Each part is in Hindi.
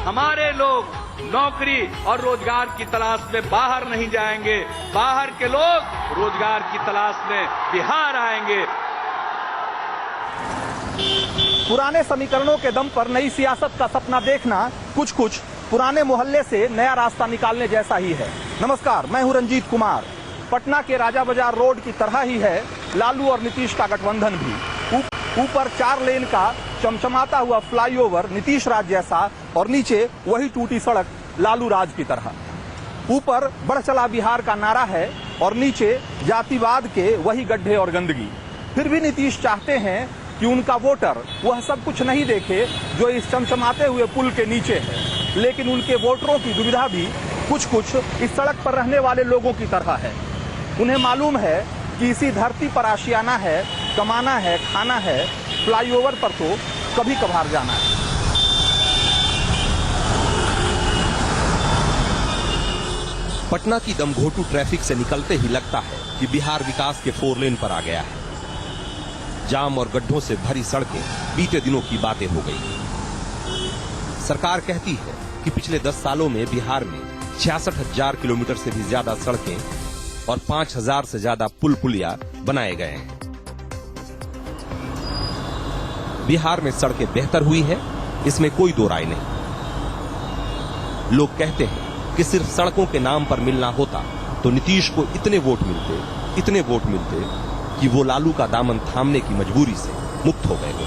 हमारे लोग नौकरी और रोजगार की तलाश में बाहर नहीं जाएंगे, बाहर के लोग रोजगार की तलाश में बिहार आएंगे। पुराने समीकरणों के दम पर नई सियासत का सपना देखना कुछ कुछ पुराने मोहल्ले से नया रास्ता निकालने जैसा ही है। नमस्कार, मैं हूं रंजीत कुमार। पटना के राजा बाजार रोड की तरह ही है लालू और नीतीश का गठबंधन भी। ऊपर 4 लेन का चमचमाता हुआ फ्लाईओवर नीतीश राज जैसा और नीचे वही टूटी सड़क लालू राज की तरह। ऊपर बढ़ चला बिहार का नारा है और नीचे जातिवाद के वही गड्ढे और गंदगी। फिर भी नीतीश चाहते हैं कि उनका वोटर वह सब कुछ नहीं देखे जो इस चमचमाते हुए पुल के नीचे है, लेकिन उनके वोटरों की दुविधा भी कुछ कुछ इस सड़क पर रहने वाले लोगों की तरह है। उन्हें मालूम है कि इसी धरती पर आशियाना है, कमाना है, खाना है, फ्लाईओवर पर तो कभी कभार जाना है। पटना की दमघोटू ट्रैफिक से निकलते ही लगता है कि बिहार विकास के 4 लेन पर आ गया है। जाम और गड्ढों से भरी सड़कें बीते दिनों की बातें हो गई। सरकार कहती है कि पिछले 10 सालों में बिहार में 66,000 किलोमीटर से भी ज्यादा सड़कें और 5,000 से ज्यादा पुल पुलिया बनाए गए हैं। बिहार में सड़कें बेहतर हुई है, इसमें कोई दो राय नहीं। लोग कहते हैं कि सिर्फ सड़कों के नाम पर मिलना होता तो नीतीश को इतने वोट मिलते कि वो लालू का दामन थामने की मजबूरी से मुक्त हो गए होते।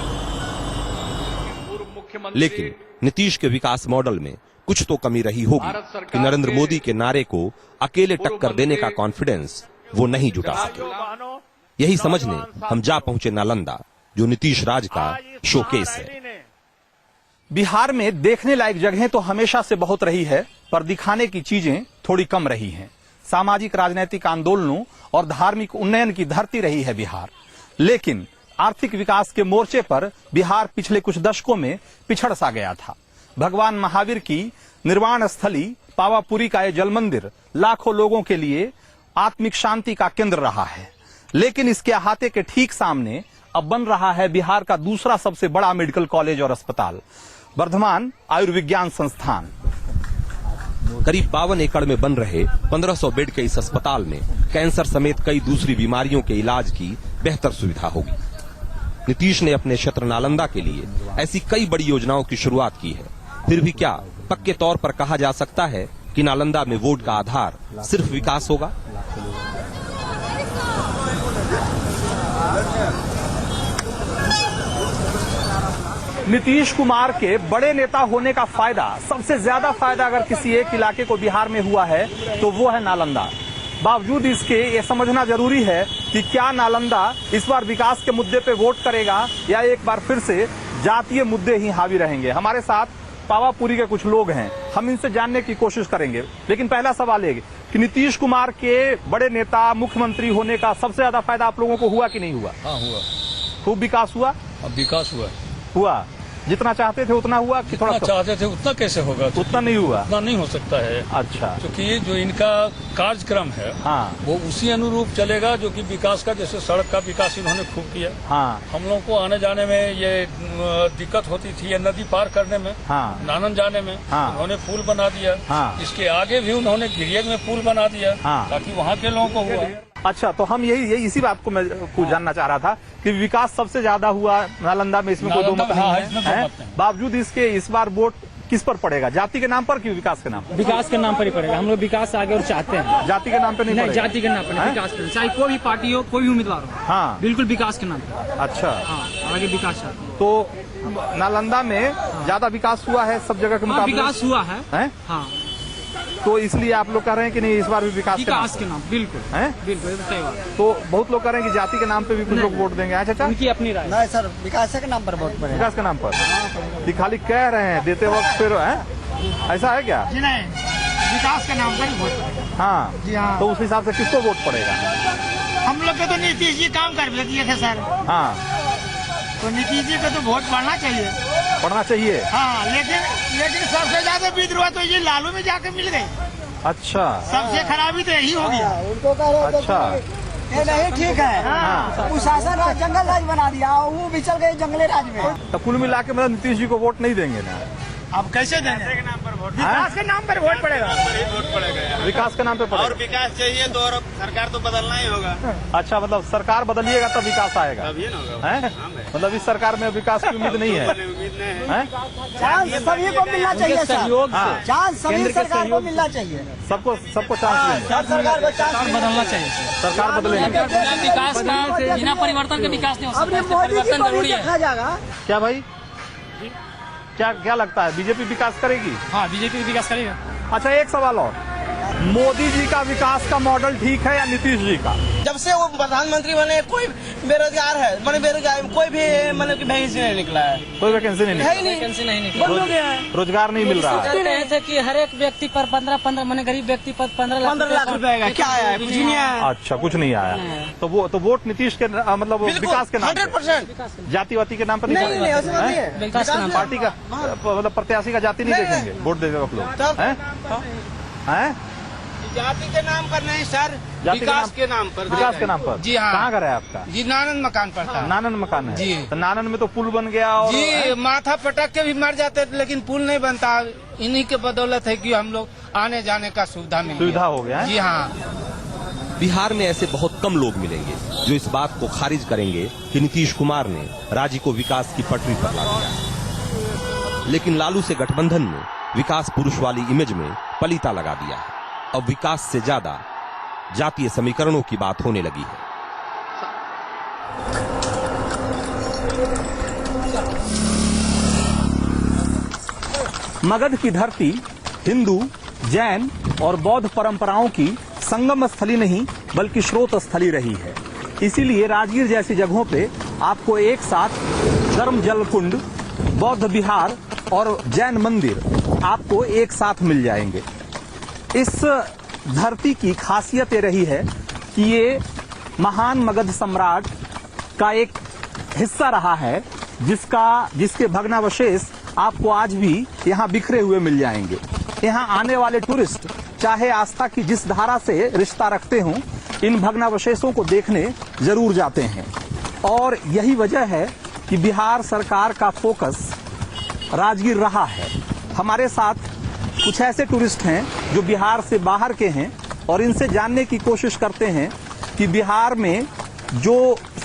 लेकिन नीतीश के विकास मॉडल में कुछ तो कमी रही होगी कि नरेंद्र मोदी के नारे को अकेले टक्कर देने का कॉन्फिडेंस वो नहीं जुटा सके। यही समझने हम जा पहुंचे नालंदा, जो नीतीश राज का शोकेस है। बिहार में देखने लायक जगहें तो हमेशा से बहुत रही है, पर दिखाने की चीजें थोड़ी कम रही हैं। सामाजिक राजनीतिक आंदोलनों और धार्मिक उन्नयन की धरती रही है बिहार, लेकिन आर्थिक विकास के मोर्चे पर बिहार पिछले कुछ दशकों में पिछड़ सा गया था। भगवान महावीर की निर्वाण स्थली पावापुरी का ये जल मंदिर लाखों लोगों के लिए आत्मिक शांति का केंद्र रहा है, लेकिन इसके अहाते के ठीक सामने अब बन रहा है बिहार का दूसरा सबसे बड़ा मेडिकल कॉलेज और अस्पताल, वर्धमान आयुर्विज्ञान संस्थान। करीब 52 एकड़ में बन रहे 1500 बेड के इस अस्पताल में कैंसर समेत कई दूसरी बीमारियों के इलाज की बेहतर सुविधा होगी। नीतीश ने अपने क्षेत्र नालंदा के लिए ऐसी कई बड़ी योजनाओं की शुरुआत की है। फिर भी क्या पक्के तौर पर कहा जा सकता है कि नालंदा में वोट का आधार सिर्फ विकास होगा? नीतीश कुमार के बड़े नेता होने का फायदा, सबसे ज्यादा फायदा अगर किसी एक इलाके को बिहार में हुआ है तो वो है नालंदा। बावजूद इसके ये समझना जरूरी है कि क्या नालंदा इस बार विकास के मुद्दे पे वोट करेगा या एक बार फिर से जातीय मुद्दे ही हावी रहेंगे। हमारे साथ पावापुरी के कुछ लोग हैं, हम इनसे जानने की कोशिश करेंगे। लेकिन पहला सवाल है कि नीतीश कुमार के बड़े नेता मुख्यमंत्री होने का सबसे ज्यादा फायदा आप लोगों को हुआ कि नहीं हुआ? हाँ, हुआ। खूब विकास हुआ? अब विकास हुआ जितना चाहते थे उतना हुआ कि थोड़ा चाहते थे उतना कैसे होगा? उतना नहीं हुआ, उतना नहीं हो सकता है। अच्छा, क्योंकि ये जो इनका कार्यक्रम है, हाँ, वो उसी अनुरूप चलेगा जो कि विकास का, जैसे सड़क का विकास इन्होंने खूब किया। हाँ, हम लोग को आने जाने में ये दिक्कत होती थी, नदी पार करने में, हाँ, नानन जाने में, हाँ, उन्होंने पुल बना दिया। हाँ, इसके आगे भी उन्होंने गिरियक में पुल बना दिया, हाँ, ताकि वहाँ के लोगों को हुआ। अच्छा, तो हम यही इसी बात को मैं जानना चाह रहा था कि विकास सबसे ज्यादा हुआ नालंदा में, इसमें कोई दो मत नहीं है। बावजूद इसके इस बार वोट किस पर पड़ेगा? जाति के नाम पर कि विकास के नाम पर? विकास के नाम पर ही पड़ेगा। हम लोग विकास आगे और चाहते हैं, जाति के नाम पर नहीं, जाति के नाम पर, विकास के, चाहे कोई भी पार्टी हो, कोई भी उम्मीदवार हो। हाँ, बिल्कुल विकास के नाम पर। अच्छा, हाँ, आगे विकास चाहते हैं। तो नालंदा में ज्यादा विकास हुआ है सब जगह के मुकाबले? विकास हुआ है। हाँ, तो इसलिए आप लोग कह रहे हैं कि नहीं इस बार भी विकास के नाम? बिल्कुल बिल्कुल सही बात। तो बहुत लोग कह रहे हैं कि जाति के नाम पे भी कुछ लोग वोट देंगे। अच्छा, उनकी अपनी राय। नहीं सर, विकास के नाम पर वोट पड़ेगा। विकास के नाम पर ये खाली कह रहे हैं, देते वक्त फिर ऐसा है क्या? जी नहीं, विकास के नाम पर ही वोट पड़ेगा। हाँ जी हाँ। तो उस हिसाब से किसको वोट पड़ेगा? हम लोग के तो नीतीश जी काम कर दिए थे सर। हाँ, तो नीतीश जी को तो वोट पड़ना चाहिए। हाँ, लेकिन सबसे ज्यादा विद्रोह तो ये लालू में जाके मिल गई। अच्छा, सबसे खराबी तो यही हो गया। अच्छा, ये नहीं ठीक है। हाँ। शासन राज जंगल राज बना दिया, वो भी चल गए जंगली राज में। तो कुल मिला के मतलब नीतीश जी को वोट नहीं देंगे ना? अब कैसे देंगे? विकास के नाम पर वोट पड़ेगा। विकास के नाम पे और पड़ेगा। विकास चाहिए तो और सरकार तो बदलना ही होगा, अच्छा, मतलब सरकार बदलिएगा तब विकास आएगा, तभी ना होगा। है? मतलब इस सरकार में विकास की उम्मीद नहीं है, उम्मीद नहीं है। हैं? चांस सभी को मिलना चाहिए सहयोग से। सर, चांस सभी केंद्र के सरकार को सहयोग मिलना चाहिए। सबको चांस देंगे। सरकार को चांस बदलना चाहिए। सरकार बदलेगी। विकास का बिना परिवर्तन के विकास नहीं हो अब ये सकता। मोदी जी परिवर्तन को भी जरूरी है। देखा जाएगा। क्या भाई, क्या लगता है, बीजेपी विकास करेगी? हाँ, बीजेपी विकास करेगा। अच्छा, एक सवाल और, मोदी जी का विकास का मॉडल ठीक है या नीतीश जी का? जब से वो प्रधानमंत्री बने कोई बेरोजगार है, मैंने बेरोजगार कोई भी मतलब कि वैकेंसी नहीं निकला है, कोई वैकेंसी नहीं है ही निकली, वैकेंसी नहीं निकली। बंद हो गया है। रोजगार नहीं मिल रहा है। कहते हैं थे कि हर एक व्यक्ति पर 15 मैंने गरीब व्यक्ति पर 15 लाख रुपए आएगा, क्या आया है? कुछ ही नहीं आया है। अच्छा, कुछ नहीं आया, तो वोट नीतीश के मतलब वो विकास के नाम पे, 100%। जाति-वाती के नाम पर नहीं, नहीं, ऐसा नहीं है। विकास के नाम पर। पार्टी का मतलब प्रत्याशी का जाति नहीं देखेंगे वोट देते वक्त लोग, तब- हैं? जाति के नाम पर नहीं सर, जाति विकास के नाम पर। विकास के नाम पर। जी हाँ। कहाँ घर है आपका? जी नानंद मकान पर था। नानन मकान है जी। तो नानन में तो पुल बन गया और जी माथा पटक के भी मर जाते थे, लेकिन पुल नहीं बनता। इन्हीं के बदौलत है कि हम लोग आने जाने का सुविधा मिल सुविधा गया। हो गया है। जी हाँ। बिहार में ऐसे बहुत कम लोग मिलेंगे जो इस बात को खारिज करेंगे कि नीतीश कुमार ने राज्य को विकास की पटरी पर ला दिया। लेकिन लालू से गठबंधन ने विकास पुरुष वाली इमेज में पलीता लगा दिया है। अब विकास से ज्यादा जातीय समीकरणों की बात होने लगी है। मगध की धरती हिंदू, जैन और बौद्ध परंपराओं की संगम स्थली नहीं बल्कि स्रोत स्थली रही है। इसीलिए राजगीर जैसी जगहों पे आपको एक साथ धर्म जल कुंड, बौद्ध विहार और जैन मंदिर आपको एक साथ मिल जाएंगे। इस धरती की खासियत ये रही है कि ये महान मगध सम्राट का एक हिस्सा रहा है, जिसके भग्नावशेष आपको आज भी यहाँ बिखरे हुए मिल जाएंगे। यहाँ आने वाले टूरिस्ट चाहे आस्था की जिस धारा से रिश्ता रखते हों, इन भग्नावशेषों को देखने जरूर जाते हैं। और यही वजह है कि बिहार सरकार का फोकस राजगीर रहा है। हमारे साथ कुछ ऐसे टूरिस्ट हैं जो बिहार से बाहर के हैं और इनसे जानने की कोशिश करते हैं कि बिहार में जो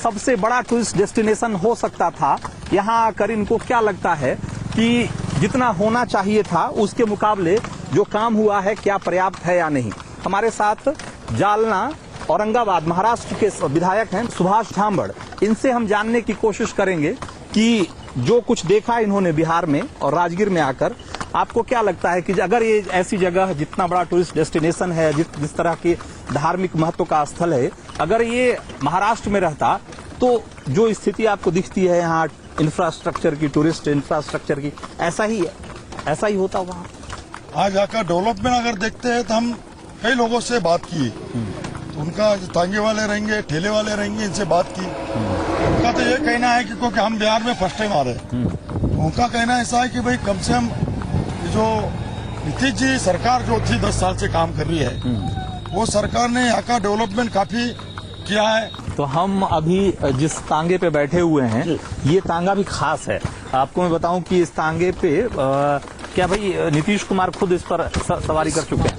सबसे बड़ा टूरिस्ट डेस्टिनेशन हो सकता था, यहाँ आकर इनको क्या लगता है कि जितना होना चाहिए था उसके मुकाबले जो काम हुआ है क्या पर्याप्त है या नहीं। हमारे साथ जालना, औरंगाबाद, महाराष्ट्र के विधायक हैं सुभाष झांबड़। इनसे हम जानने की कोशिश करेंगे कि जो कुछ देखा इन्होंने बिहार में और राजगीर में आकर, आपको क्या लगता है कि अगर ये ऐसी जगह जितना बड़ा टूरिस्ट डेस्टिनेशन है, जिस तरह के धार्मिक महत्व का स्थल है, अगर ये महाराष्ट्र में रहता तो जो स्थिति आपको दिखती है यहाँ इंफ्रास्ट्रक्चर की, टूरिस्ट इंफ्रास्ट्रक्चर की, ऐसा ही होता वहाँ? आज आकर डेवलपमेंट अगर देखते हैं तो हम कई लोगों से बात की, तो उनका तांगे वाले रहेंगे, ठेले वाले रहेंगे, इनसे बात की। उनका तो ये कहना है कि क्योंकि हम बिहार में फर्स्ट टाइम आ रहे हैं, उनका कहना ऐसा है कि भाई कम से कम जो नीतीश जी सरकार जो थी 10 साल से काम कर रही है, वो सरकार ने यहाँ का डेवलपमेंट काफी किया है। तो हम अभी जिस तांगे पे बैठे हुए हैं, ये तांगा भी खास है। आपको मैं बताऊं कि इस तांगे पे क्या भाई नीतीश कुमार खुद इस पर सवारी कर चुके हैं?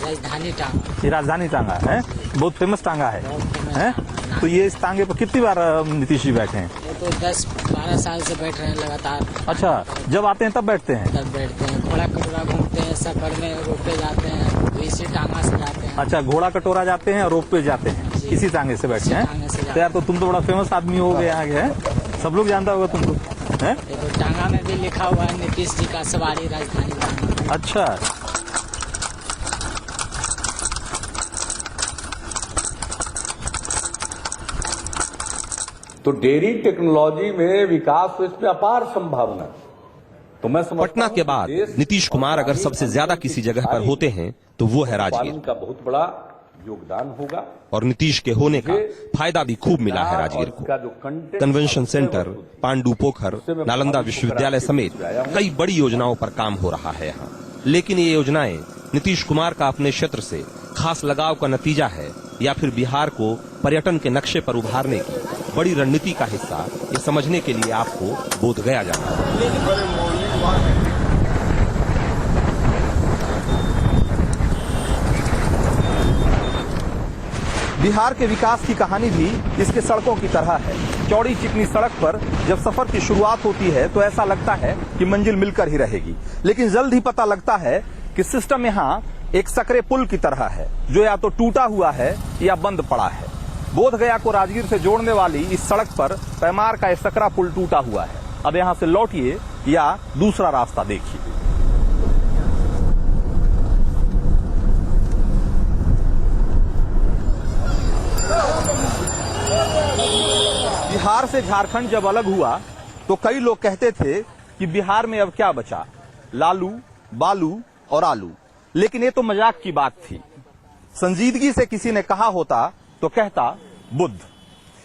राजधानी टांगा, ये राजधानी टांगा है, बहुत फेमस टांगा है? तो ये इस तांगे पर कितनी बार नीतीश जी बैठे हैं? ये तो 10-12 साल से बैठ रहे हैं लगातार। अच्छा, जब आते हैं तब बैठते हैं? तब बैठते हैं, घोड़ा कटोरा घूमते हैं, सफर में रोपे जाते हैं, तो इसी टांगा से जाते हैं। अच्छा, घोड़ा कटोरा जाते हैं और रोप पे जाते हैं, इसी तांगे से बैठते हैं? तो यार, तो तुम तो बड़ा फेमस आदमी हो गए यहाँ के, सब लोग जानता होगा तुमको, है? ये तो टांगा में भी लिखा हुआ है नीतीश जी का सवारी राजधानी टांगा। अच्छा, तो डेयरी टेक्नोलॉजी में विकास तो इसमें अपार संभावना। तो मैं समझता पटना के बाद नीतीश कुमार अगर सबसे ज्यादा किसी जगह पर होते हैं तो वो है राजगीर का बहुत बड़ा योगदान होगा और नीतीश के होने का फायदा भी खूब मिला है राजगीर को। कन्वेंशन सेंटर, पांडु पोखर, नालंदा विश्वविद्यालय समेत कई बड़ी योजनाओं पर काम हो रहा है यहाँ। लेकिन ये योजनाएं नीतीश कुमार का अपने क्षेत्र से खास लगाव का नतीजा है या फिर बिहार को पर्यटन के नक्शे पर उभारने की बड़ी रणनीति का हिस्सा, ये समझने के लिए आपको बोधगया जाना है। बिहार के विकास की कहानी भी इसके सड़कों की तरह है। चौड़ी चिकनी सड़क पर जब सफर की शुरुआत होती है तो ऐसा लगता है कि मंजिल मिलकर ही रहेगी, लेकिन जल्द ही पता लगता है कि सिस्टम यहाँ एक सकरे पुल की तरह है जो या तो टूटा हुआ है या बंद पड़ा है। बोधगया को राजगीर से जोड़ने वाली इस सड़क पर पैमार का एक सकरा पुल टूटा हुआ है। अब यहाँ से लौटिए या दूसरा रास्ता देखिए। बिहार से झारखंड जब अलग हुआ तो कई लोग कहते थे कि बिहार में अब क्या बचा, लालू, बालू और आलू। लेकिन ये तो मजाक की बात थी। संजीदगी से किसी ने कहा होता तो कहता बुद्ध।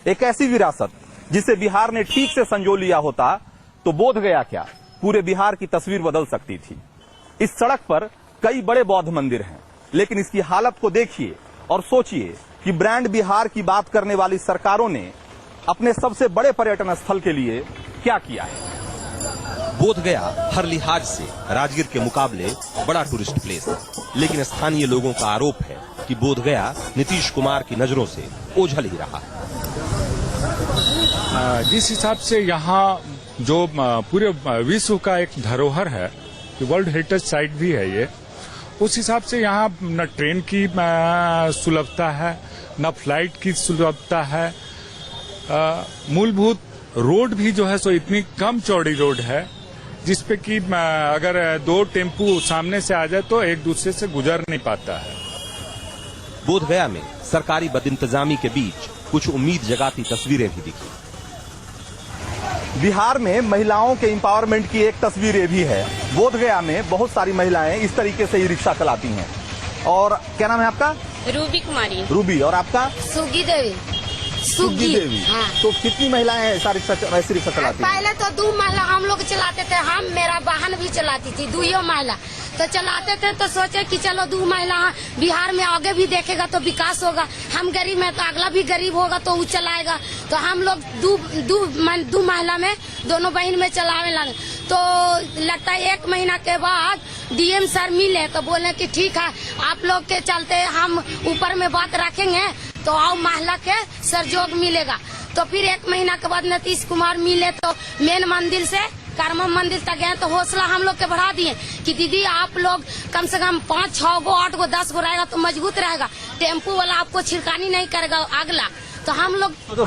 एक ऐसी विरासत जिसे बिहार ने ठीक से संजो लिया होता तो बोधगया क्या, पूरे बिहार की तस्वीर बदल सकती थी। इस सड़क पर कई बड़े बौद्ध मंदिर हैं, लेकिन इसकी हालत को देखिए और सोचिए कि ब्रांड बिहार की बात करने वाली सरकारों ने अपने सबसे बड़े पर्यटन स्थल के लिए क्या किया है। बोधगया हर लिहाज से राजगीर के मुकाबले बड़ा टूरिस्ट प्लेस है, लेकिन स्थानीय लोगों का आरोप है कि बोधगया नीतीश कुमार की नजरों से ओझल ही रहा है। जिस हिसाब से यहाँ जो पूरे विश्व का एक धरोहर है, वर्ल्ड हेरिटेज साइट भी है ये, उस हिसाब से यहाँ न ट्रेन की सुलभता है, न फ्लाइट की सुलभता है। मूलभूत रोड भी जो है सो इतनी कम चौड़ी रोड है जिसपे कि अगर दो टेम्पू सामने से आ जाए तो एक दूसरे से गुजर नहीं पाता है। बोधगया में सरकारी बदइंतजामी के बीच कुछ उम्मीद जगाती तस्वीरें भी दिखी। बिहार में महिलाओं के एम्पावरमेंट की एक तस्वीर ये भी है। बोधगया में बहुत सारी महिलाएं इस तरीके से ही रिक्शा चलाती हैं। और क्या नाम है आपका? रूबी कुमारी। रूबी। और आपका? सुगी देवी। सुगी देवी। हाँ। तो कितनी महिलाएं ऐसी रिक्शा चलाती हैं? पहले तो 2 महिला हम लोग चलाते थे, हम मेरा बहन भी चलाती थी, 2 महिला तो चलाते थे। तो सोचे कि चलो 2 महिला बिहार में आगे भी देखेगा तो विकास होगा। हम गरीब में तो अगला भी गरीब होगा तो वो चलाएगा। तो हम लोग दो महिला में दोनों बहन में चलाने लगे। तो लगता है 1 महीना के बाद डीएम सर मिले तो बोले कि ठीक है, आप लोग के चलते हम ऊपर में बात रखेंगे तो आओ महिला के सहयोग मिलेगा। तो फिर 1 महीना के बाद नीतीश कुमार मिले तो मेन मंदिर से कर्म मंदिर तक गए तो हौसला हम लोग के बढ़ा दिए कि दीदी आप लोग कम से कम 5, 6 गो, 8 गो, 10 गो रहेगा तो मजबूत रहेगा। टेम्पू वाला आपको छिड़कानी नहीं करेगा अगला। तो हम लोग तो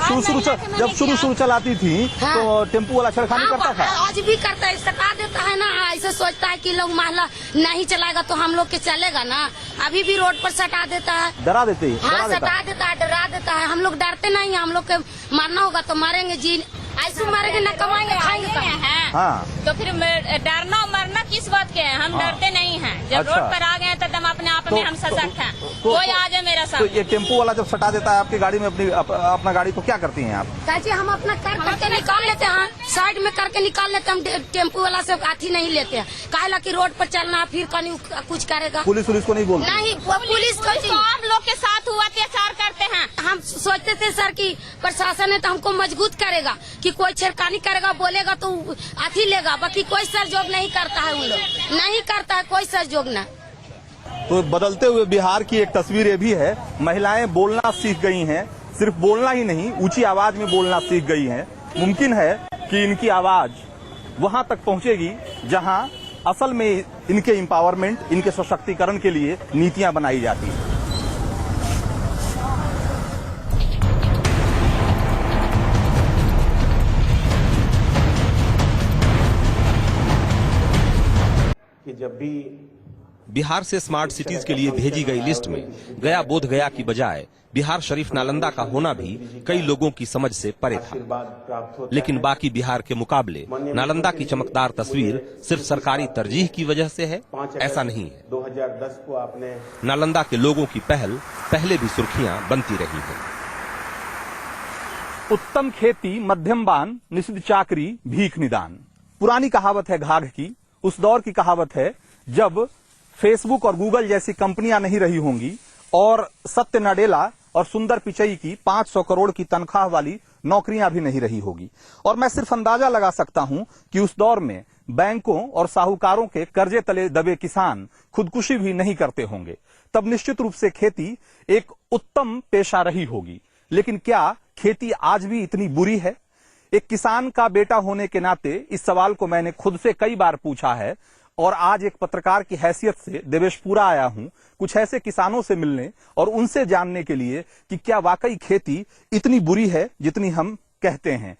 जब शुरू चलाती थी हाँ। तो टेम्पू वाला छेड़खानी करता था। आज भी करता है, सटा देता है ना। ऐसे सोचता है कि लोग महिला नहीं चलाएगा तो हम लोग के चलेगा ना। अभी भी रोड पर सटा देता है, डरा देते हैं। हाँ, सटा देता है, डरा देता है। हम लोग डरते नहीं, हम लोग के मारना होगा तो मारेंगे जी, ऐसे मारेंगे न कमाएंगे खाएंगे हैं। हाँ। तो फिर डरना मरना किस बात के हैं? हम डरते नहीं हैं। जब अच्छा। रोड पर आ गए तो एकदम अपने आप में हम सशक्त हैं। कोई आ जाए मेरा साथ। तो ये टेम्पू वाला जब सटा देता है आपकी गाड़ी में अपना गाड़ी तो क्या करती हैं आप? कैसे हम अपना करके निकाल लेते हैं, साइड में करके निकाल लेते हैं। हम टेम्पू वाला से अथी नहीं लेते हैं। काहे कि रोड पर चलना फिर कहीं कुछ करेगा। पुलिस को नहीं बोलती? नहीं, पुलिस को आप लोग के साथ हुआ अत्याचार करते हैं। हम सोचते थे सर की प्रशासन है तो हमको मजबूत करेगा कि कोई छेड़खानी करेगा, बोलेगा तो अथी लेगा। बाकी कोई सहयोग नहीं करता है, उन लोग नहीं करता है कोई सहयोग न। तो बदलते हुए बिहार की एक तस्वीर ये भी है। महिलाएं बोलना सीख गई हैं, सिर्फ बोलना ही नहीं, ऊंची आवाज में बोलना सीख गई हैं। मुमकिन है कि इनकी आवाज वहां तक पहुंचेगी जहां असल में इनके एम्पावरमेंट, इनके सशक्तिकरण के लिए नीतियां बनाई जाती हैं। जब भी बिहार से स्मार्ट सिटीज के लिए भेजी गई लिस्ट में गया बोधगया की बजाय बिहार शरीफ नालंदा का होना भी कई लोगों की समझ से परे था। लेकिन बाकी बिहार के मुकाबले नालंदा की चमकदार तस्वीर सिर्फ सरकारी तरजीह की वजह से है, ऐसा नहीं है। 2010 को आपने नालंदा के लोगों की पहल पहले भी सुर्खियां बनती रही है। उत्तम खेती, मध्यम बान, निषिद्ध चाकरी, भीख निदान। पुरानी कहावत है घाघ की। उस दौर की कहावत है जब फेसबुक और गूगल जैसी कंपनियां नहीं रही होंगी और सत्य नडेला और सुंदर पिचई की 500 करोड़ की तनख्वाह वाली नौकरियां भी नहीं रही होगी। और मैं सिर्फ अंदाजा लगा सकता हूं कि उस दौर में बैंकों और साहूकारों के कर्जे तले दबे किसान खुदकुशी भी नहीं करते होंगे। तब निश्चित रूप से खेती एक उत्तम पेशा रही होगी। लेकिन क्या खेती आज भी इतनी बुरी है? एक किसान का बेटा होने के नाते इस सवाल को मैंने खुद से कई बार पूछा है और आज एक पत्रकार की हैसियत से देवेशपुरा आया हूं कुछ ऐसे किसानों से मिलने और उनसे जानने के लिए कि क्या वाकई खेती इतनी बुरी है जितनी हम कहते हैं।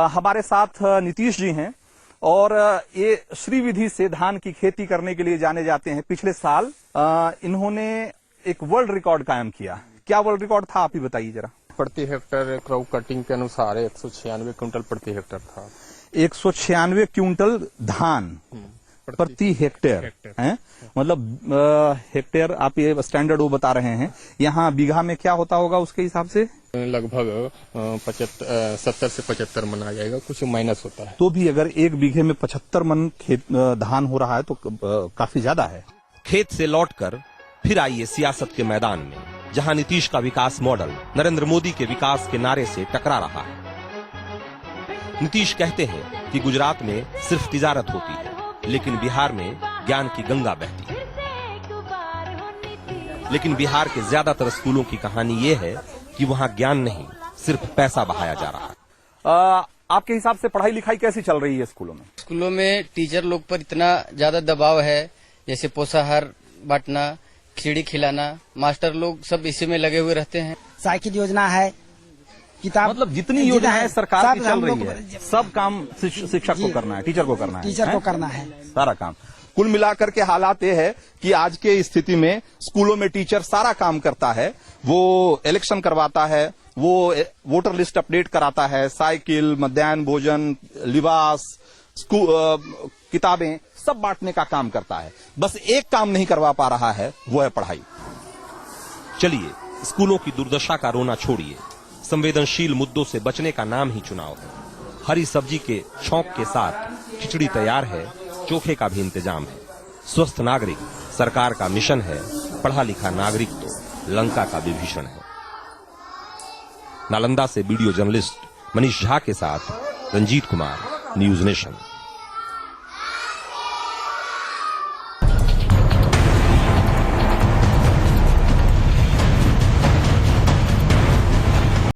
हमारे साथ नीतीश जी हैं और ये श्रीविधि से धान की खेती करने के लिए जाने जाते हैं। पिछले साल इन्होंने एक वर्ल्ड रिकॉर्ड कायम किया। क्या वर्ल्ड रिकॉर्ड था, आप ही बताइए जरा। प्रति हेक्टर क्रॉप कटिंग के अनुसार 196 क्विंटल प्रति हेक्टर था। 196 क्विंटल धान प्रति हेक्टेयर है, मतलब हेक्टेयर आप ये स्टैंडर्ड वो बता रहे हैं। यहाँ बीघा में क्या होता होगा उसके हिसाब से? लगभग 70 से 75 मन आ जाएगा, कुछ माइनस होता है। तो भी अगर एक बीघे में 75 मन धान हो रहा है तो काफी ज्यादा है। खेत से लौटकर फिर आइए सियासत के मैदान में, जहां नीतीश का विकास मॉडल नरेंद्र मोदी के विकास के नारे से टकरा रहा है। नीतीश कहते हैं कि गुजरात में सिर्फ तिजारत होती है, लेकिन बिहार में ज्ञान की गंगा बहती है। लेकिन बिहार के ज्यादातर स्कूलों की कहानी ये है कि वहां ज्ञान नहीं, सिर्फ पैसा बहाया जा रहा है। आपके हिसाब से पढ़ाई लिखाई कैसी चल रही है स्कूलों में? स्कूलों में टीचर लोग पर इतना ज्यादा दबाव है, जैसे पोषाहार बांटना, खिचड़ी खिलाना, मास्टर लोग सब इसी में लगे हुए रहते हैं। साइकिल योजना है, किताब, मतलब जितनी योजनाएं सरकार की चल रही है सब काम शिक्षक को करना है, टीचर को करना है, टीचर को करना है सारा काम। कुल मिलाकर के हालात ये है कि आज के स्थिति में स्कूलों में टीचर सारा काम करता है। वो इलेक्शन करवाता है, वो वोटर लिस्ट अपडेट कराता है, साइकिल, मध्याह्न भोजन, लिबास, किताबें सब बांटने का काम करता है। बस एक काम नहीं करवा पा रहा है, वो है पढ़ाई। चलिए स्कूलों की दुर्दशा का रोना छोड़िए, संवेदनशील मुद्दों से बचने का नाम ही चुनाव है। हरी सब्जी के शौक के साथ खिचड़ी तैयार है, चोखे का भी इंतजाम है। स्वस्थ नागरिक सरकार का मिशन है, पढ़ा लिखा नागरिक तो लंका का विभीषण है। नालंदा से वीडियो जर्नलिस्ट मनीष झा के साथ रंजीत कुमार, न्यूज नेशन।